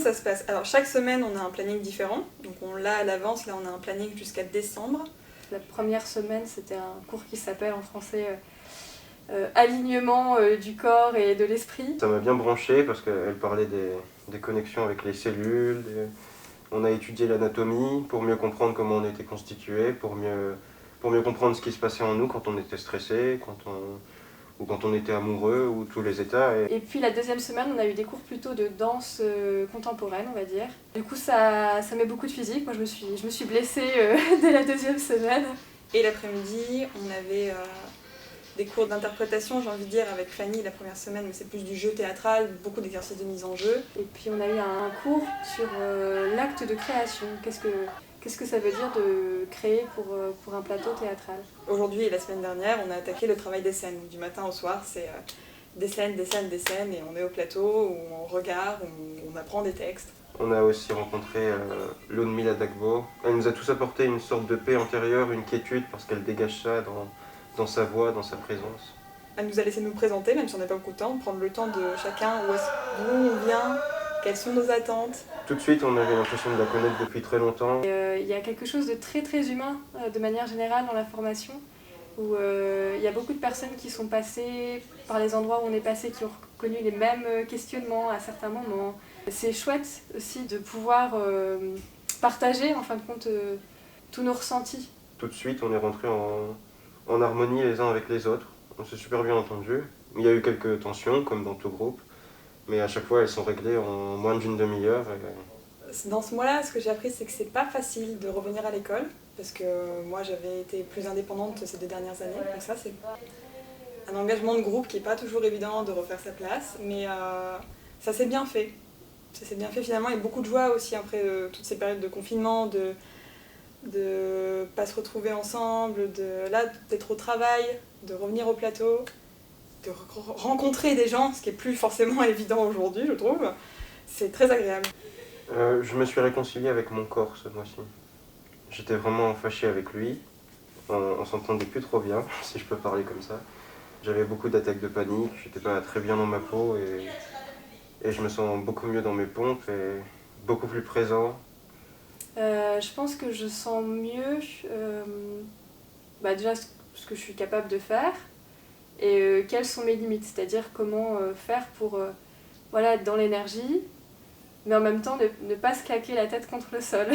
ça se passe? Alors chaque semaine on a un planning différent, donc on l'a à l'avance, là on a un planning jusqu'à décembre. La première semaine c'était un cours qui s'appelle en français alignement du corps et de l'esprit. Ça m'a bien branché parce qu'elle parlait des connexions avec les cellules, on a étudié l'anatomie pour mieux comprendre comment on était constitué, pour mieux comprendre ce qui se passait en nous quand on était stressé, ou quand on était amoureux, ou tous les états. Et puis la deuxième semaine, on a eu des cours plutôt de danse contemporaine, on va dire. Du coup, ça met beaucoup de physique. Moi, je me suis blessée dès la deuxième semaine. Et l'après-midi, on avait des cours d'interprétation, j'ai envie de dire, avec Fanny la première semaine, mais c'est plus du jeu théâtral, beaucoup d'exercices de mise en jeu. Et puis on a eu un cours sur l'acte de création. Qu'est-ce que ça veut dire de créer pour un plateau théâtral? Aujourd'hui et la semaine dernière, on a attaqué le travail des scènes. Du matin au soir, c'est des scènes, et on est au plateau, où on regarde, où on apprend des textes. On a aussi rencontré Launmila Dagbo. Elle nous a tous apporté une sorte de paix intérieure, une quiétude, parce qu'elle dégage ça dans sa voix, dans sa présence. Elle nous a laissé nous présenter, même si on n'a pas beaucoup de temps, prendre le temps de chacun, d'où on vient, quelles sont nos attentes. Tout de suite, on avait l'impression de la connaître depuis très longtemps. Il y a quelque chose de très très humain, de manière générale, dans la formation, où il y a beaucoup de personnes qui sont passées par les endroits où on est passé, qui ont connu les mêmes questionnements à certains moments. C'est chouette aussi de pouvoir partager, en fin de compte, tous nos ressentis. Tout de suite, on est rentrés en harmonie les uns avec les autres. On s'est super bien entendus. Il y a eu quelques tensions, comme dans tout groupe, mais à chaque fois, elles sont réglées en moins d'une demi-heure. Dans ce mois-là, ce que j'ai appris, c'est que c'est pas facile de revenir à l'école, parce que moi, j'avais été plus indépendante ces 2 dernières années, donc ça, c'est un engagement de groupe qui est pas toujours évident de refaire sa place, mais ça s'est bien fait. Ça s'est bien fait finalement, et beaucoup de joie aussi après toutes ces périodes de confinement, de pas se retrouver ensemble, d'être au travail, de revenir au plateau, de rencontrer des gens, ce qui est plus forcément évident aujourd'hui, je trouve. C'est très agréable. Je me suis réconcilié avec mon corps ce mois-ci. J'étais vraiment fâché avec lui. On s'entendait plus trop bien, si je peux parler comme ça. J'avais beaucoup d'attaques de panique, j'étais pas très bien dans ma peau et je me sens beaucoup mieux dans mes pompes et beaucoup plus présent. Je pense que je sens mieux déjà ce que je suis capable de faire et quelles sont mes limites, c'est-à-dire comment faire pour être dans l'énergie, mais en même temps ne pas se claquer la tête contre le sol.